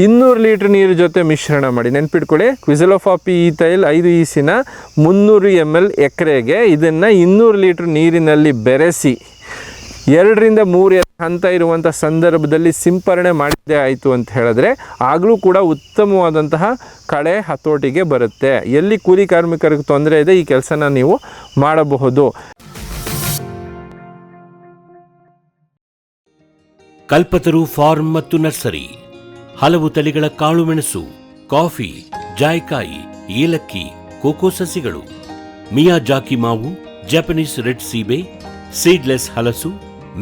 200 ಲೀಟ್ರ್ ನೀರು ಜೊತೆ ಮಿಶ್ರಣ ಮಾಡಿ. ನೆನ್ಪಿಟ್ಕೊಳ್ಳಿ, ಕ್ವಿಝಲೋಫಾಪಿ ಈಥೈಲ್ 5 ECನ 300 ml ಎಕರೆಗೆ ಇದನ್ನು 200 ಲೀಟ್ರ್ ನೀರಿನಲ್ಲಿ ಬೆರೆಸಿ 2ರಿಂದ 3 ಹಂತ ಇರುವಂಥ ಸಂದರ್ಭದಲ್ಲಿ ಸಿಂಪರಣೆ ಮಾಡಿದ್ದೇ ಆಯಿತು ಅಂತ ಹೇಳಿದ್ರೆ ಆಗಲೂ ಕೂಡ ಉತ್ತಮವಾದಂತಹ ಕಳೆ ಹತೋಟಿಗೆ ಬರುತ್ತೆ. ಎಲ್ಲಿ ಕೂಲಿ ಕಾರ್ಮಿಕರಿಗೆ ತೊಂದರೆ ಇದೆ, ಈ ಕೆಲಸನ ನೀವು ಮಾಡಬಹುದು. ಕಲ್ಪತರು ಫಾರ್ಮ್ ಮತ್ತು ನರ್ಸರಿ ಹಲವು ತಳಿಗಳ ಕಾಳುಮೆಣಸು, ಕಾಫಿ, ಜಾಯ್ಕಾಯಿ, ಏಲಕ್ಕಿ, ಕೋಕೋ ಸಸಿಗಳು, ಮಿಯಾಜಾಕಿ ಮಾವು, ಜಪಾನೀಸ್ ರೆಡ್ ಸೀಬೆ, ಸೀಡ್ಲೆಸ್ ಹಲಸು,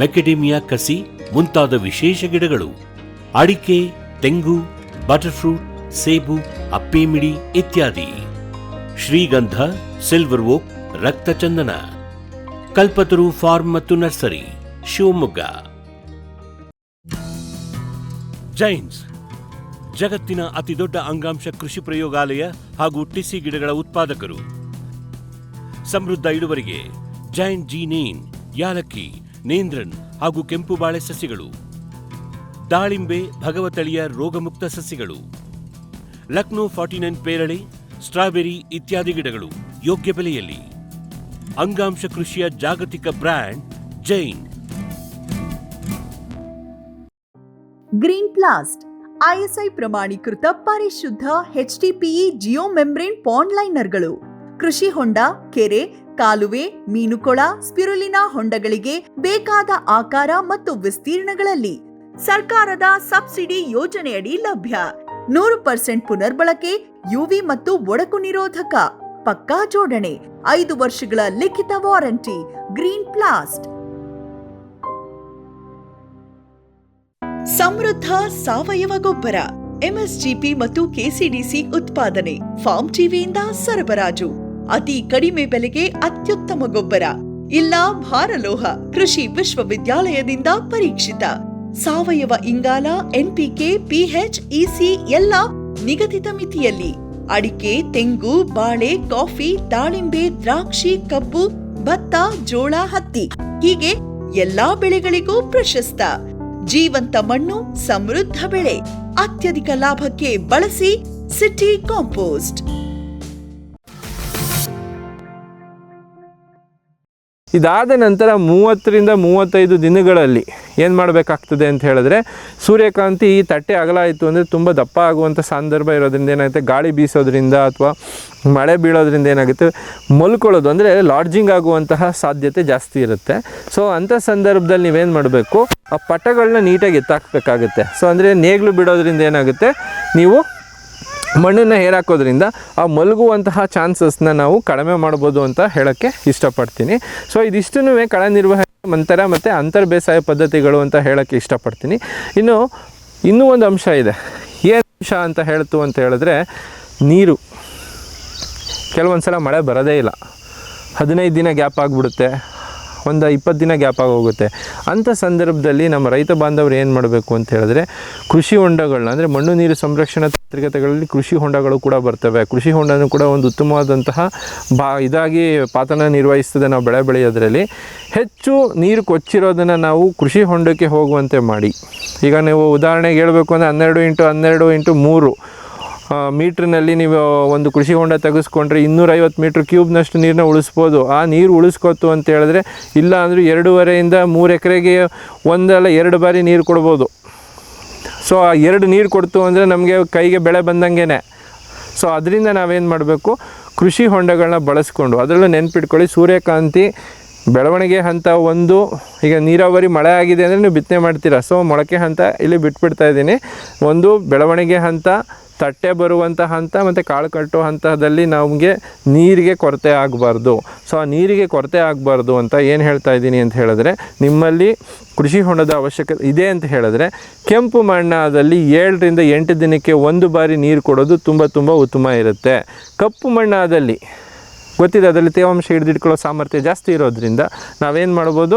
ಮೆಕೆಡೇಮಿಯಾ ಕಸಿ ಮುಂತಾದ ವಿಶೇಷ ಗಿಡಗಳು, ಅಡಿಕೆ, ತೆಂಗು, ಬಟರ್ಫ್ರೂಟ್, ಸೇಬು, ಅಪ್ಪೇಮಿಡಿ ಇತ್ಯಾದಿ, ಶ್ರೀಗಂಧ, ಸಿಲ್ವರ್ ಓಕ್, ರಕ್ತಚಂದನ. ಕಲ್ಪತರು ಫಾರ್ಮ್ ಮತ್ತು ನರ್ಸರಿ, ಶಿವಮೊಗ್ಗ. ಜೈನ್ಸ್ ಜಗತ್ತಿನ ಅತಿದೊಡ್ಡ ಅಂಗಾಂಶ ಕೃಷಿ ಪ್ರಯೋಗಾಲಯ ಹಾಗೂ ಟಿಸಿ ಗಿಡಗಳ ಉತ್ಪಾದಕರು. ಸಮೃದ್ಧ ಇಳುವರಿಗೆ ಜೈನ್ ಜೀನೇನ್, ಯಾಲಕ್ಕಿ, ನೇಂದ್ರನ್ ಹಾಗೂ ಕೆಂಪು ಬಾಳೆ ಸಸಿಗಳು, ದಾಳಿಂಬೆ, ಭಗವತಳಿಯ ರೋಗಮುಕ್ತ ಸಸಿಗಳು, ಲಕ್ನೋ 49 ಪೇರಳೆ, ಸ್ಟ್ರಾಬೆರಿ ಇತ್ಯಾದಿ ಗಿಡಗಳು ಯೋಗ್ಯ ಬೆಲೆಯಲ್ಲಿ. ಅಂಗಾಂಶ ಕೃಷಿಯ ಜಾಗತಿಕ ಬ್ರ್ಯಾಂಡ್ ಜೈನ್. ಗ್ರೀನ್ ಪ್ಲಾಸ್ಟ್ ISI ಪ್ರಮಾಣೀಕೃತ ಪರಿಶುದ್ಧ HDPE ಜಿಯೋ ಮೆಂಬ್ರೇನ್ ಪಾಂಡ್ ಲೈನರ್ಗಳು ಕೃಷಿ ಹೊಂಡ, ಕೆರೆ, ಕಾಲುವೆ, ಮೀನುಕೊಳ, ಸ್ಪಿರುಲಿನಾ ಹೊಂಡಗಳಿಗೆ ಬೇಕಾದ ಆಕಾರ ಮತ್ತು ವಿಸ್ತೀರ್ಣಗಳಲ್ಲಿ ಸರ್ಕಾರದ ಸಬ್ಸಿಡಿ ಯೋಜನೆಯಡಿ ಲಭ್ಯ. 100% ಪುನರ್ಬಳಕೆ, UV ಮತ್ತು ಒಡಕು ನಿರೋಧಕ, ಪಕ್ಕಾ ಜೋಡಣೆ, 5 ವರ್ಷಗಳ ಲಿಖಿತ ವಾರಂಟಿ. ಗ್ರೀನ್ ಪ್ಲಾಸ್ಟ್. ಸಮೃದ್ಧ ಸಾವಯವ ಗೊಬ್ಬರ, MSGP ಮತ್ತು KCDC ಉತ್ಪಾದನೆ, ಫಾರ್ಮ್ ಟಿವಿಯಿಂದ ಸರಬರಾಜು. ಅತಿ ಕಡಿಮೆ ಬೆಲೆಗೆ ಅತ್ಯುತ್ತಮ ಗೊಬ್ಬರ. ಇಲ್ಲ ಭಾರಲೋಹ, ಕೃಷಿ ವಿಶ್ವವಿದ್ಯಾಲಯದಿಂದ ಪರೀಕ್ಷಿತ ಸಾವಯವ ಇಂಗಾಲ, NPK, PH, EC ಎಲ್ಲ ನಿಗದಿತ ಮಿತಿಯಲ್ಲಿ. ಅಡಿಕೆ, ತೆಂಗು, ಬಾಳೆ, ಕಾಫಿ, ದಾಳಿಂಬೆ, ದ್ರಾಕ್ಷಿ, ಕಬ್ಬು, ಭತ್ತ, ಜೋಳ, ಹತ್ತಿ ಹೀಗೆ ಎಲ್ಲಾ ಬೆಳೆಗಳಿಗೂ ಪ್ರಶಸ್ತ. ಜೀವಂತ ಮಣ್ಣು, ಸಮೃದ್ಧ ಬೆಳೆ, ಅತ್ಯಧಿಕ ಲಾಭಕ್ಕೆ ಬಳಸಿ ಸಿಟಿ ಕಾಂಪೋಸ್ಟ್. ಇದಾದ ನಂತರ 30-35 ದಿನಗಳಲ್ಲಿ ಏನು ಮಾಡಬೇಕಾಗ್ತದೆ ಅಂತ ಹೇಳಿದ್ರೆ, ಸೂರ್ಯಕಾಂತಿ ಈ ತಟ್ಟೆ ಅಗಲ ಆಯಿತು ಅಂದರೆ ತುಂಬ ದಪ್ಪ ಆಗುವಂಥ ಸಂದರ್ಭ ಇರೋದ್ರಿಂದ ಏನಾಗುತ್ತೆ, ಗಾಳಿ ಬೀಸೋದ್ರಿಂದ ಅಥವಾ ಮಳೆ ಬೀಳೋದ್ರಿಂದ ಏನಾಗುತ್ತೆ, ಮಲ್ಕೊಳ್ಳೋದು ಅಂದರೆ ಲಾಡ್ಜಿಂಗ್ ಆಗುವಂತಹ ಸಾಧ್ಯತೆ ಜಾಸ್ತಿ ಇರುತ್ತೆ. ಸೊ ಅಂಥ ಸಂದರ್ಭದಲ್ಲಿ ನೀವೇನು ಮಾಡಬೇಕು, ಆ ಪಟಗಳನ್ನ ನೀಟಾಗಿ ಎತ್ತಾಕಬೇಕಾಗುತ್ತೆ. ಸೊ ಅಂದರೆ ನೇಗ್ಲು ಬಿಡೋದ್ರಿಂದ ಏನಾಗುತ್ತೆ, ನೀವು ಮಣ್ಣನ್ನು ಹೇರಾಕೋದ್ರಿಂದ ಆ ಮಲಗುವಂತಹ ಚಾನ್ಸಸ್ನ ನಾವು ಕಡಿಮೆ ಮಾಡ್ಬೋದು ಅಂತ ಹೇಳೋಕ್ಕೆ ಇಷ್ಟಪಡ್ತೀನಿ. ಸೊ ಇದಿಷ್ಟೂ ಕಳೆ ನಿರ್ವಹಣೆ ನಂತರ ಮತ್ತು ಅಂತರ್ ಬೇಸಾಯ ಪದ್ಧತಿಗಳು ಅಂತ ಹೇಳೋಕ್ಕೆ ಇಷ್ಟಪಡ್ತೀನಿ. ಇನ್ನೂ ಒಂದು ಅಂಶ ಇದೆ. ಏನು ಅಂಶ ಅಂತ ಹೇಳಿದ್ರೆ ನೀರು. ಕೆಲವೊಂದು ಸಲ ಮಳೆ ಬರೋದೇ ಇಲ್ಲ, 15 ದಿನ ಗ್ಯಾಪ್ ಆಗಿಬಿಡುತ್ತೆ, ಒಂದು 20 ದಿನ ಗ್ಯಾಪ್ ಆಗೋಗುತ್ತೆ. ಅಂಥ ಸಂದರ್ಭದಲ್ಲಿ ನಮ್ಮ ರೈತ ಬಾಂಧವರು ಏನು ಮಾಡಬೇಕು ಅಂತ ಹೇಳಿದ್ರೆ, ಕೃಷಿ ಹೊಂಡಗಳನ್ನ ಅಂದರೆ ಮಣ್ಣು ನೀರು ಸಂರಕ್ಷಣಾ ತಾಂತ್ರಿಕತೆಗಳಲ್ಲಿ ಕೃಷಿ ಹೊಂಡಗಳು ಕೂಡ ಬರ್ತವೆ. ಕೃಷಿ ಹೊಂಡನೂ ಕೂಡ ಒಂದು ಉತ್ತಮವಾದಂತಹ ಇದಾಗಿ ಪಾತ್ರನ ನಿರ್ವಹಿಸ್ತದೆ. ನಾವು ಬೆಳೆ ಬೆಳೆಯೋದ್ರಲ್ಲಿ ಹೆಚ್ಚು ನೀರು ಕೊಚ್ಚಿರೋದನ್ನು ನಾವು ಕೃಷಿ ಹೊಂಡಕ್ಕೆ ಹೋಗುವಂತೆ ಮಾಡಿ. ಈಗ ನೀವು ಉದಾಹರಣೆಗೆ ಹೇಳಬೇಕು ಅಂದರೆ 12x12x3 ಮೀಟ್ರ್ನಲ್ಲಿ ನೀವು ಒಂದು ಕೃಷಿ ಹೊಂಡ ತೆಗೆಸ್ಕೊಂಡ್ರೆ 250 ಮೀಟ್ರ್ ಕ್ಯೂಬ್ನಷ್ಟು ನೀರನ್ನ ಉಳಿಸ್ಬೋದು. ಆ ನೀರು ಉಳಿಸ್ಕೊತು ಅಂತ ಹೇಳಿದ್ರೆ, ಇಲ್ಲ ಅಂದರೆ 2.5 ಇಂದ 3 ಎಕರೆಗೆ 1 ಅಲ್ಲ 2 ಬಾರಿ ನೀರು ಕೊಡ್ಬೋದು. ಸೊ ಆ 2 ನೀರು ಕೊಡ್ತು ಅಂದರೆ ನಮಗೆ ಕೈಗೆ ಬೆಳೆ ಬಂದಂಗೆ. ಸೊ ಅದರಿಂದ ನಾವೇನು ಮಾಡಬೇಕು, ಕೃಷಿ ಹೊಂಡಗಳನ್ನ ಬಳಸ್ಕೊಂಡು, ಅದರಲ್ಲೂ ನೆನ್ಪಿಟ್ಕೊಳ್ಳಿ, ಸೂರ್ಯಕಾಂತಿ ಬೆಳವಣಿಗೆ ಹಂತ 1. ಈಗ ನೀರಾವರಿ ಮಳೆ ಆಗಿದೆ ಅಂದರೆ ನೀವು ಬಿತ್ತನೆ ಮಾಡ್ತೀರಾ. ಸೊ ಮೊಳಕೆ ಹಂತ ಇಲ್ಲಿ ಬಿಟ್ಬಿಡ್ತಾ ಇದ್ದೀನಿ. 1 ಬೆಳವಣಿಗೆ ಹಂತ, ತಟ್ಟೆ ಬರುವಂಥ ಹಂತ ಮತ್ತು ಕಾಳು ಕಟ್ಟೋ ಹಂತದಲ್ಲಿ ನಮಗೆ ನೀರಿಗೆ ಕೊರತೆ ಆಗಬಾರ್ದು. ಸೊ ಆ ನೀರಿಗೆ ಕೊರತೆ ಆಗಬಾರ್ದು ಅಂತ ಏನು ಹೇಳ್ತಾ ಇದ್ದೀನಿ ಅಂತ ಹೇಳಿದ್ರೆ, ನಿಮ್ಮಲ್ಲಿ ಕೃಷಿ ಹೊಂಡದ ಅವಶ್ಯಕತೆ ಇದೆ ಅಂತ ಹೇಳಿದ್ರೆ, ಕೆಂಪು ಮಣ್ಣಾದಲ್ಲಿ 7ರಿಂದ 8 ದಿನಕ್ಕೆ 1 ಬಾರಿ ನೀರು ಕೊಡೋದು ತುಂಬ ಉತ್ತಮ ಇರುತ್ತೆ. ಕಪ್ಪು ಮಣ್ಣಾದಲ್ಲಿ ಗೊತ್ತಿದೆ, ಅದರಲ್ಲಿ ತೇವಾಂಶ ಹಿಡಿದಿಟ್ಕೊಳ್ಳೋ ಸಾಮರ್ಥ್ಯ ಜಾಸ್ತಿ ಇರೋದ್ರಿಂದ ನಾವೇನು ಮಾಡ್ಬೋದು,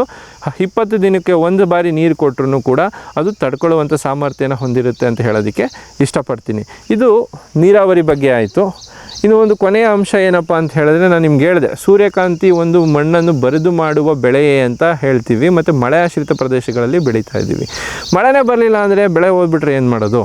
20 ದಿನಕ್ಕೆ 1 ಬಾರಿ ನೀರು ಕೊಟ್ಟರು ಕೂಡ ಅದು ತಡ್ಕೊಳ್ಳುವಂಥ ಸಾಮರ್ಥ್ಯನ ಹೊಂದಿರುತ್ತೆ ಅಂತ ಹೇಳೋದಕ್ಕೆ ಇಷ್ಟಪಡ್ತೀನಿ. ಇದು ನೀರಾವರಿ ಬಗ್ಗೆ ಆಯಿತು. ಇನ್ನು ಒಂದು ಕೊನೆಯ ಅಂಶ ಏನಪ್ಪ ಅಂತ ಹೇಳಿದ್ರೆ, ನಾನು ನಿಮ್ಗೆ ಹೇಳಿದೆ, ಸೂರ್ಯಕಾಂತಿ ಒಂದು ಮಣ್ಣನ್ನು ಬರಿದು ಮಾಡುವ ಬೆಳೆಯೇ ಅಂತ ಹೇಳ್ತೀವಿ, ಮತ್ತು ಮಳೆ ಆಶ್ರಿತ ಪ್ರದೇಶಗಳಲ್ಲಿ ಬೆಳೀತಾ ಇದ್ದೀವಿ. ಮಳೆನೇ ಬರಲಿಲ್ಲ ಅಂದರೆ ಬೆಳೆ ಹೋಗ್ಬಿಟ್ರೆ ಏನು ಮಾಡೋದು?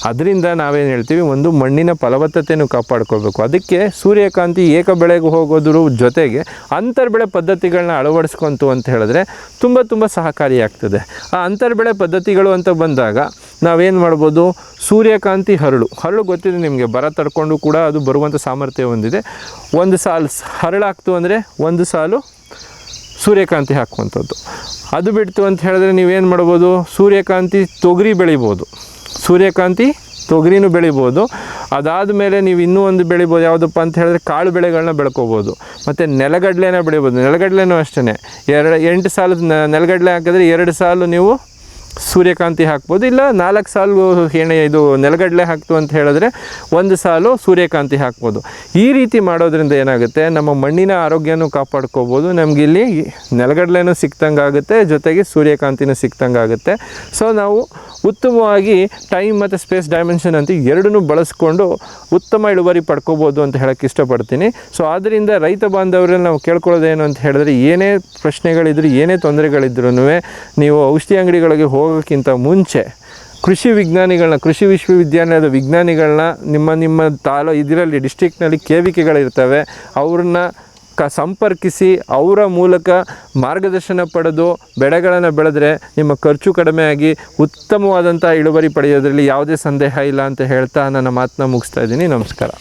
ಅದರಿಂದ ನಾವೇನು ಹೇಳ್ತೀವಿ, ಒಂದು ಮಣ್ಣಿನ ಫಲವತ್ತತೆಯನ್ನು ಕಾಪಾಡ್ಕೊಳ್ಬೇಕು. ಅದಕ್ಕೆ ಸೂರ್ಯಕಾಂತಿ ಏಕ ಬೆಳೆಗೆ ಹೋಗೋದ್ರ ಜೊತೆಗೆ ಅಂತರ್ ಬೆಳೆ ಪದ್ಧತಿಗಳನ್ನ ಅಳವಡಿಸ್ಕೊಂತು ಅಂತ ಹೇಳಿದ್ರೆ ತುಂಬ ಸಹಕಾರಿಯಾಗ್ತದೆ. ಆ ಅಂತರ್ ಬೆಳೆ ಪದ್ಧತಿಗಳು ಅಂತ ಬಂದಾಗ ನಾವೇನು ಮಾಡ್ಬೋದು, ಸೂರ್ಯಕಾಂತಿ ಹರಳು ಗೊತ್ತಿದೆ ನಿಮಗೆ, ಬರ ತಡ್ಕೊಂಡು ಕೂಡ ಅದು ಬರುವಂಥ ಸಾಮರ್ಥ್ಯ ಹೊಂದಿದೆ. ಒಂದು ಸಾಲು ಹರಳಾಗ್ತು ಅಂದರೆ ಒಂದು ಸಾಲು ಸೂರ್ಯಕಾಂತಿ ಹಾಕುವಂಥದ್ದು. ಅದು ಬಿಡ್ತು ಅಂತ ಹೇಳಿದ್ರೆ ನೀವೇನು ಮಾಡ್ಬೋದು, ಸೂರ್ಯಕಾಂತಿ ತೊಗರಿ ಬೆಳಿಬೋದು, ಸೂರ್ಯಕಾಂತಿ ತೊಗರಿನೂ ಬೆಳಿಬೋದು. ಅದಾದ ಮೇಲೆ ನೀವು ಇನ್ನೂ ಒಂದು ಬೆಳಿಬೋದು, ಯಾವುದಪ್ಪ ಅಂತ ಹೇಳಿದ್ರೆ ಕಾಳು ಬೆಳೆಗಳನ್ನ ಬೆಳ್ಕೊಬೋದು. ಮತ್ತು ನೆಲಗಡಲೆನ ಬೆಳಿಬೋದು. ನೆಲಗಡಲೆನೂ ಅಷ್ಟೇ, 8 ಸಾಲು ನೆಲಗಡಲೆ ಹಾಕಿದ್ರೆ 2 ಸಾಲು ನೀವು ಸೂರ್ಯಕಾಂತಿ ಹಾಕ್ಬೋದು, ಇಲ್ಲ 4 ಸಾಲು ಇದು ನೆಲಗಡಲೆ ಹಾಕ್ತು ಅಂತ ಹೇಳಿದ್ರೆ 1 ಸಾಲು ಸೂರ್ಯಕಾಂತಿ ಹಾಕ್ಬೋದು. ಈ ರೀತಿ ಮಾಡೋದ್ರಿಂದ ಏನಾಗುತ್ತೆ, ನಮ್ಮ ಮಣ್ಣಿನ ಆರೋಗ್ಯನೂ ಕಾಪಾಡ್ಕೋಬೋದು, ನಮಗಿಲ್ಲಿ ನೆಲಗಡಲೆನೂ ಸಿಕ್ತಂಗೆ ಆಗುತ್ತೆ, ಜೊತೆಗೆ ಸೂರ್ಯಕಾಂತಿನೂ ಸಿಕ್ತಂಗೆ ಆಗುತ್ತೆ. ಸೊ ನಾವು ಉತ್ತಮವಾಗಿ ಟೈಮ್ ಮತ್ತು ಸ್ಪೇಸ್ ಡೈಮೆನ್ಷನ್ ಅಂತ ಎರಡನ್ನೂ ಬಳಸ್ಕೊಂಡು ಉತ್ತಮ ಇಳುವರಿ ಪಡ್ಕೋಬೋದು ಅಂತ ಹೇಳೋಕ್ಕೆ ಇಷ್ಟಪಡ್ತೀನಿ. ಸೊ ಆದ್ದರಿಂದ ರೈತ ಬಾಂಧವರಲ್ಲಿ ನಾವು ಕೇಳ್ಕೊಳ್ಳೋದೇನು ಅಂತ ಹೇಳಿದ್ರೆ, ಏನೇ ಪ್ರಶ್ನೆಗಳಿದ್ರು, ಏನೇ ತೊಂದರೆಗಳಿದ್ರೂ ನೀವು ಔಷಧಿ ಅಂಗಡಿಗಳಿಗೆ ಹೋಗೋಕ್ಕಿಂತ ಮುಂಚೆ ಕೃಷಿ ವಿಜ್ಞಾನಿಗಳನ್ನ, ಕೃಷಿ ವಿಶ್ವವಿದ್ಯಾಲಯದ ವಿಜ್ಞಾನಿಗಳನ್ನ ನಿಮ್ಮ ಇದರಲ್ಲಿ ಡಿಸ್ಟ್ರಿಕ್ಟ್ನಲ್ಲಿ KVKಗಳಿರ್ತವೆ, ಅವ್ರನ್ನ ಸಂಪರ್ಕಿಸಿ ಅವರ ಮೂಲಕ ಮಾರ್ಗದರ್ಶನ ಪಡೆದು ಬೆಳೆಗಳನ್ನು ಬೆಳೆದ್ರೆ ನಿಮ್ಮ ಖರ್ಚು ಕಡಿಮೆಯಾಗಿ ಉತ್ತಮವಾದಂಥ ಇಳುವರಿ ಪಡೆಯೋದ್ರಲ್ಲಿ ಯಾವುದೇ ಸಂದೇಹ ಇಲ್ಲ ಅಂತ ಹೇಳ್ತಾ ನನ್ನ ಮಾತನ್ನ ಮುಗಿಸ್ತಾ ಇದ್ದೀನಿ. ನಮಸ್ಕಾರ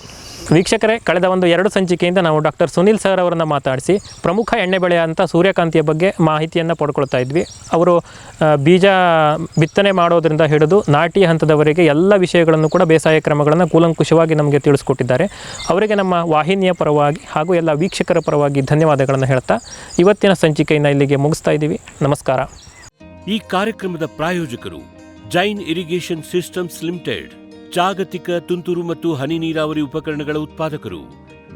ವೀಕ್ಷಕರೇ, ಕಳೆದ 1-2 ಸಂಚಿಕೆಯಿಂದ ನಾವು ಡಾಕ್ಟರ್ ಸುನೀಲ್ ಸರ್ ಅವರನ್ನು ಮಾತಾಡಿಸಿ ಪ್ರಮುಖ ಎಣ್ಣೆ ಬೆಳೆಯಂಥ ಸೂರ್ಯಕಾಂತಿಯ ಬಗ್ಗೆ ಮಾಹಿತಿಯನ್ನು ಪಡ್ಕೊಳ್ತಾ ಇದ್ವಿ. ಅವರು ಬೀಜ ಬಿತ್ತನೆ ಮಾಡೋದ್ರಿಂದ ಹಿಡಿದು ನಾಟಿ ಹಂತದವರೆಗೆ ಎಲ್ಲ ವಿಷಯಗಳನ್ನು ಕೂಡ ಬೇಸಾಯ ಕ್ರಮಗಳನ್ನು ಕೂಲಂಕುಷವಾಗಿ ನಮಗೆ ತಿಳಿಸ್ಕೊಟ್ಟಿದ್ದಾರೆ. ಅವರಿಗೆ ನಮ್ಮ ವಾಹಿನಿಯ ಪರವಾಗಿ ಹಾಗೂ ಎಲ್ಲ ವೀಕ್ಷಕರ ಪರವಾಗಿ ಧನ್ಯವಾದಗಳನ್ನು ಹೇಳ್ತಾ ಇವತ್ತಿನ ಸಂಚಿಕೆಯನ್ನು ಇಲ್ಲಿಗೆ ಮುಗಿಸ್ತಾ ಇದ್ದೀವಿ. ನಮಸ್ಕಾರ. ಈ ಕಾರ್ಯಕ್ರಮದ ಪ್ರಾಯೋಜಕರು ಜೈನ್ ಇರಿಗೇಷನ್ ಸಿಸ್ಟಮ್ಸ್ ಲಿಮಿಟೆಡ್, ಜಾಗತಿಕ ತುಂತುರು ಮತ್ತು ಹನಿ ನೀರಾವರಿ ಉಪಕರಣಗಳ ಉತ್ಪಾದಕರು,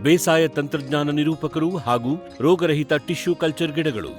ಬೇಸಾಯ ತಂತ್ರಜ್ಞಾನ ನಿರೂಪಕರು ಹಾಗೂ ರೋಗರಹಿತ ಟಿಶ್ಯೂ ಕಲ್ಚರ್ ಗಿಡಗಳು.